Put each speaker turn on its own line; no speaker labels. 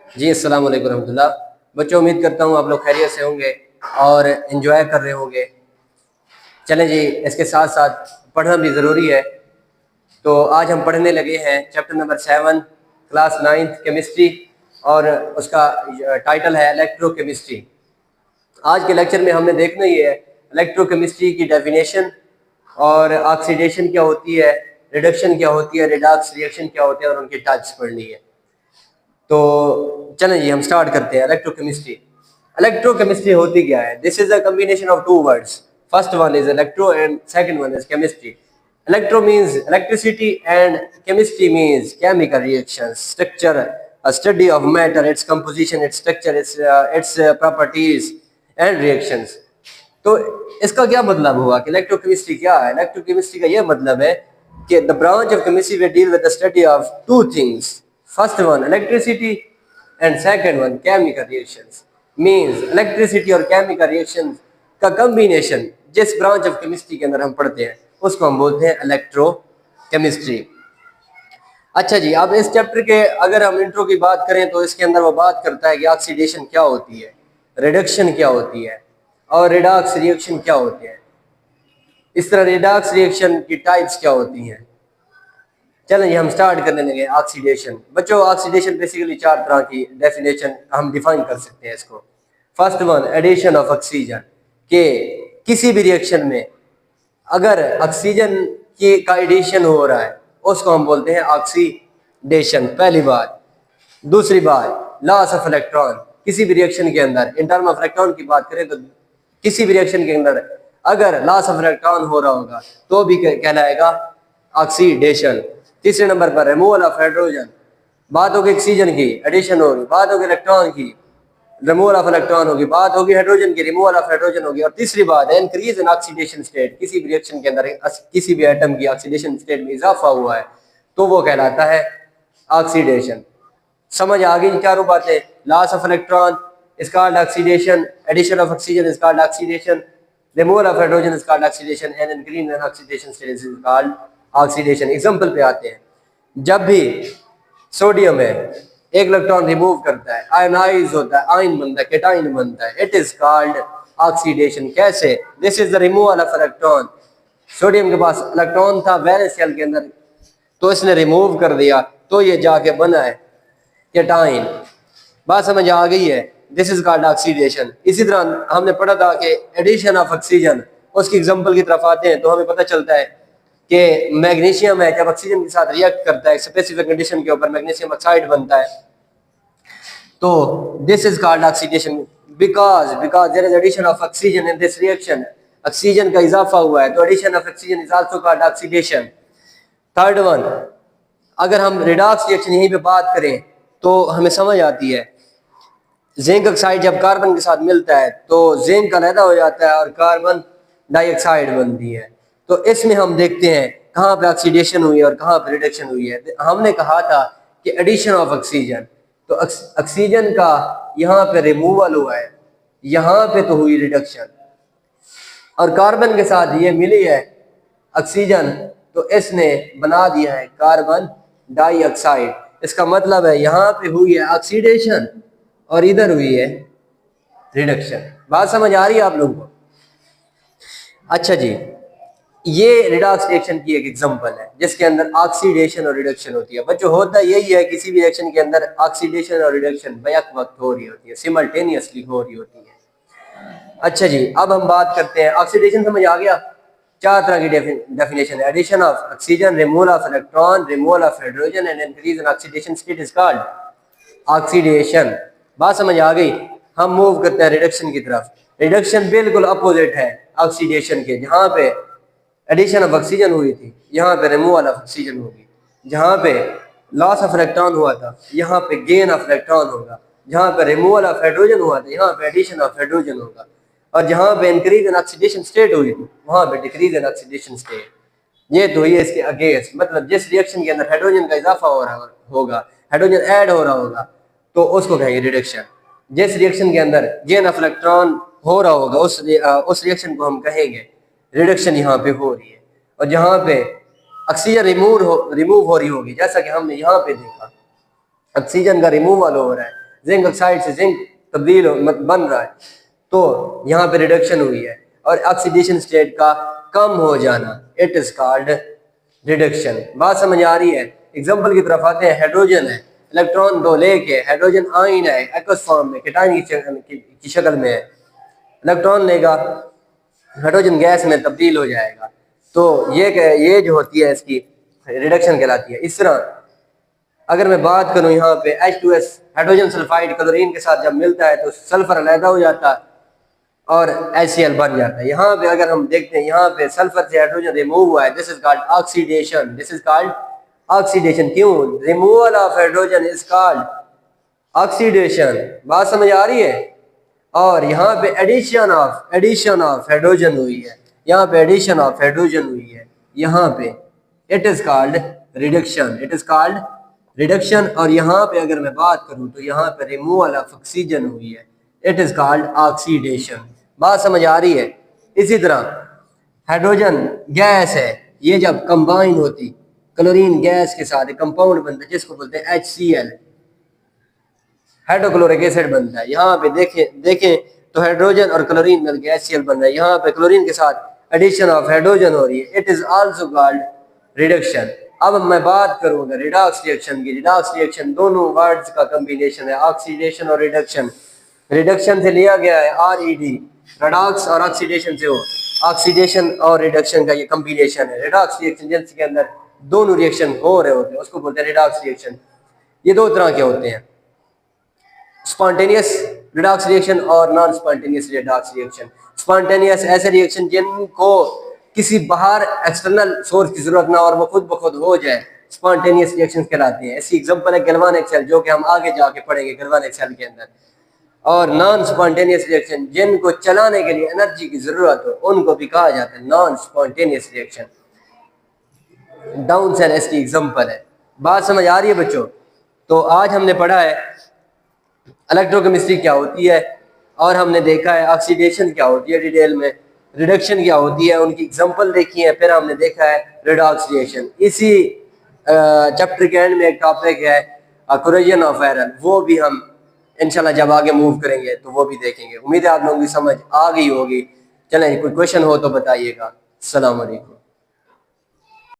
जी अस्सलाम वालेकुम रहमतुल्लाह। बच्चों, उम्मीद करता हूँ आप लोग खैरियत से होंगे और इन्जॉय कर रहे होंगे। चलें जी, इसके साथ साथ पढ़ना भी ज़रूरी है। तो आज हम पढ़ने लगे हैं chapter number 7, class 9th chemistry, और उसका टाइटल है इलेक्ट्रोकेमिस्ट्री। आज के लेक्चर में हमने देखना ही है इलेक्ट्रोकेमिस्ट्री की डेफिनेशन, और ऑक्सीडेशन क्या होती है, रिडक्शन क्या होती है, रिडॉक्स रिएक्शन क्या होते हैं, और उनकी टाइप्स पढ़नी है। तो चलें जी, हम स्टार्ट करते हैं। इलेक्ट्रोकेमिस्ट्री। इलेक्ट्रोकेमिस्ट्री होती क्या है? This is a combination of two words. First one is electro and second one is chemistry. Electro means electricity and chemistry means chemical reactions, structure, a study of matter, its composition, its structure, its properties and reactions। तो इसका क्या मतलब हुआ कि electrochemistry क्या है? Electrochemistry का यह मतलब है कि the branch of chemistry will deal with the study of two things. First one electricity and second one chemical reactions. Means electricity और केमिकल रिएक्शंस का कॉम्बिनेशन जिस ब्रांच ऑफ केमिस्ट्री के अंदर हम पढ़ते हैं उसको हम बोलते हैं इलेक्ट्रोकेमिस्ट्री। अच्छा जी, अब इस चैप्टर के अगर हम इंट्रो की बात करें तो इसके अंदर वो बात करता है कि ऑक्सीडेशन क्या होती है, रिडक्शन क्या होती है, और रिडॉक्स रिएक्शन क्या होते हैं। इस तरह रिडॉक्स रिएक्शन की टाइप्स क्या होती हैं। चलें जी, हम स्टार्ट करने लगे। ऑक्सीडेशन। बच्चों, ऑक्सीडेशन बेसिकली चार तरह की डेफिनेशन हम डिफाइन कर सकते हैं इसको। First one, addition of oxygen, के किसी भी रिएक्शन में अगर ऑक्सीजन की का एडिशन हो रहा है उसको हम बोलते हैं ऑक्सीडेशन, पहली बात। दूसरी बात, लॉस ऑफ इलेक्ट्रॉन। किसी भी रिएक्शन के अंदर इन टर्म ऑफ इलेक्ट्रॉन की बात करें तो किसी भी रिएक्शन के अंदर अगर लॉस ऑफ इलेक्ट्रॉन हो रहा होगा तो भी कहलाएगा ऑक्सीडेशन। तीसरे नंबर पर रिमूवल ऑफ हाइड्रोजन। बात होगी ऑक्सीजन की, एडिशन होगी। बात होगी इलेक्ट्रॉन की, रिमूवल ऑफ इलेक्ट्रॉन होगी। बात होगी हाइड्रोजन की, रिमूवल ऑफ हाइड्रोजन होगी। और तीसरी बात है इंक्रीज इन ऑक्सीडेशन स्टेट। किसी भी रिएक्शन के अंदर किसी भी एटम की ऑक्सीडेशन स्टेट में इजाफा हुआ है तो वो कहलाता है ऑक्सीडेशन। समझ आ गई चारों बातें? Loss of electron is called oxidation, addition of oxygen is called oxidation, removal of hydrogen is called oxidation, and increase in oxidation state is called oxidation. Example पे आते हैं। जब भी सोडियम है एक इलेक्ट्रॉन रिमूव करता है, आयनाइज होता है, आयन बनता है, केटाइन बनता है, इट इज कॉल्ड ऑक्सीडेशन। कैसे? This is the removal of electron. Sodium के पास इलेक्ट्रॉन था वैलेंस शेल के अंदर, तो इसने रिमूव कर दिया तो ये जाके बना है केटाइन। बात समझ आ गई है? This is called oxidation. इसी तरह हमने पढ़ा था कि एडिशन ऑफ ऑक्सीजन, उसकी एग्जांपल की तरफ आते हैं तो हमें पता चलता है कि मैग्नीशियम है, जब ऑक्सीजन के साथ रिएक्ट करता है स्पेसिफिक कंडीशन के ऊपर मैग्नीशियम ऑक्साइड बनता है, तो this is called oxidation because there is addition of oxygen in this reaction. Oxygen का इजाफा हुआ है तो addition of oxygen is also called oxidation. Third one, अगर हम रिडॉक्स रिएक्शन यहीं पे बात करें तो हमें समझ आती है। जिंक ऑक्साइड जब कार्बन के साथ मिलता है तो जिंक अलग हो जाता है और कार्बन डाइऑक्साइड बनती है। तो इसमें हम देखते हैं कहाँ पे ऑक्सीडेशन हुई है और कहाँ पे रिडक्शन हुई है। हमने कहा था कि एडिशन ऑफ ऑक्सीजन, तो ऑक्सीजन का यहाँ पे रिमूवल हुआ है, यहाँ पे तो हुई रिडक्शन। और कार्बन के साथ ये मिली है ऑक्सीजन तो इसने बना दिया है कार्बन डाइऑक्साइड। इसका मतलब है यहाँ पे हुई है ऑक्सीडेशन और इधर हुई है रिडक्शन। बात समझ आ रही है आप लोगों को? अच्छा जी, ये रिडॉक्स रिएक्शन की एक एग्जांपल है जिसके अंदर ऑक्सीडेशन और रिडक्शन होती है। बच्चों, होता यही है किसी भी रिएक्शन के अंदर ऑक्सीडेशन और रिडक्शन बैक वक्त हो रही होती है, सिमल्टेनियसली हो रही होती है। अच्छा जी, अब हम बात करते हैं। ऑक्सीडेशन समझ आ गया? चार तरह की डेफिनेशन है। Addition of oxygen, removal of electron, removal of hydrogen, and increase in oxidation state is called oxidation. बात समझ आ गई? हम मूव करते हैं रिडक्शन की तरफ। रिडक्शन बिल्कुल अपोजिट है ऑक्सीडेशन के। जहाँ पे एडिशन ऑफ ऑक्सीजन हुई थी यहाँ पे रिमूवल ऑफ ऑक्सीजन होगी। जहाँ पे लॉस ऑफ इलेक्ट्रॉन हुआ था यहाँ पे गेन ऑफ इलेक्ट्रॉन होगा। जहाँ पे रिमूवल ऑफ हाइड्रोजन हुआ था यहाँ पे एडिशन ऑफ हाइड्रोजन होगा। और जहाँ पे इंक्रीज इन ऑक्सीडेशन स्टेट हुई थी वहाँ पे डिक्रीज इन ऑक्सीडेशन स्टेट। ये तो हुई है इसके अगेंस्ट। मतलब जिस रिएक्शन के अंदर हाइड्रोजन का इजाफा हो रहा होगा, हाइड्रोजन ऐड हो रहा होगा, तो उसको कहेंगे रिडक्शन। जिस रिएक्शन के अंदर गेन ऑफ इलेक्ट्रॉन हो रहा होगा उस रिएक्शन को हम कहेंगे रिडक्शन। यहाँ पे हो रही है। और जहाँ पे ऑक्सीजन रिमूव हो रही होगी, जैसा कि हमने यहाँ पे देखा ऑक्सीजन का रिमूवल हो रहा है, जिंक ऑक्साइड से जिंक तब्दील बन रहा है, तो यहाँ पे रिडक्शन हुई है। और ऑक्सीडेशन स्टेट का कम हो जाना, इट इज कॉल्ड रिडक्शन। बात समझ आ रही है? एग्जाम्पल की तरफ आते हैं। हाइड्रोजन है, इलेक्ट्रॉन दो लेके, हाइड्रोजन आयन है, एक्वस फॉर्म में, केटायन की शक्ल में है, इलेक्ट्रॉन लेगा, हाइड्रोजन गैस में तब्दील हो जाएगा, तो ये जो होती है इसकी रिडक्शन कहलाती है। इस तरह अगर मैं बात करूं यहाँ पे H2S हाइड्रोजन सल्फाइड क्लोरीन के साथ जब मिलता है तो सल्फर अलहदा हो जाता है और HCl बन जाता है। यहाँ पे अगर हम देखते हैं, यहाँ पे सल्फर से हाइड्रोजन रिमूव हुआ है, this is called oxidation, this is called oxidation. क्यों? Removal of hydrogen is called oxidation. बात समझ आ रही है? और यहाँ पे एडिशन ऑफ हाइड्रोजन हुई है, यहाँ पे एडिशन ऑफ हाइड्रोजन हुई है, यहाँ पे it is called reduction, it is called reduction. और यहाँ पे अगर मैं बात करूँ तो यहाँ पे रिमूवल ऑफ ऑक्सीजन हुई है, इट इज कॉल्ड ऑक्सीडेशन। बात समझ आ रही है? इसी तरह हाइड्रोजन गैस है, ये जब कंबाइन होती क्लोरीन गैस के साथ कंपाउंड बनता है जिसको बोलते हैं HCl, हाइड्रोक्लोरिक एसिड बनता है। यहाँ पे देखें तो हाइड्रोजन और क्लोरीन मिलकर HCl बन रहा है, यहाँ पे क्लोरीन के साथ एडिशन ऑफ हाइड्रोजन हो रही है, it is also called reduction. अब मैं बात करूंगा रिडॉक्स रिएक्शन की। रिडॉक्स रिएक्शन दोनों वर्ड्स का कॉम्बिनेशन है, ऑक्सीडेशन और रिडक्शन। रिडक्शन से लिया गया है RED, रिडॉक्स, और ऑक्सीडेशन से हो, ऑक्सीडेशन और रिडक्शन का ये कॉम्बिनेशन है। रिडॉक्स रिएक्शन जिसके अंदर दोनों रिएक्शन हो रहे होते हैं उसको बोलते हैं रिडॉक्स रिएक्शन। ये दो तरह के होते हैं, स्पॉन्टेनियस रिडॉक्स रिएक्शन और non spontaneous redox reaction. Spontaneous ऐसे रिएक्शन जिनको किसी बाहर एक्सटर्नल सोर्स की जरूरत ना और वो खुद ब खुद हो जाए, स्पॉन्टेनियस रिएक्शन कहलाते हैं। ऐसी एग्जांपल है गैल्वानिक सेल, जो कि हम आगे जाके पढ़ेंगे गैल्वानिक सेल के अंदर। और नॉन स्पॉन्टेनियस रिएक्शन जिनको चलाने के लिए एनर्जी की जरूरत हो उनको भी कहा जाता है non spontaneous reaction. Down cell इसकी एग्जांपल है। बात समझ आ रही है बच्चों? तो आज हमने पढ़ा है इलेक्ट्रोकेमिस्ट्री क्या होती है, और हमने देखा है ऑक्सीडेशन क्या होती है डिटेल में, रिडक्शन क्या होती है, उनकी एग्जांपल देखी है, फिर हमने देखा है रिडॉक्स रिएक्शन। इसी चैप्टर के एंड में एक टॉपिक है कोरोजन ऑफ आयरन, वो भी हम इंशाल्लाह जब आगे मूव करेंगे तो वो भी देखेंगे। उम्मीद है आप लोगों की समझ आ गई होगी। चलें, कोई क्वेश्चन हो तो बताइएगा। अस्सलाम वालेकुम।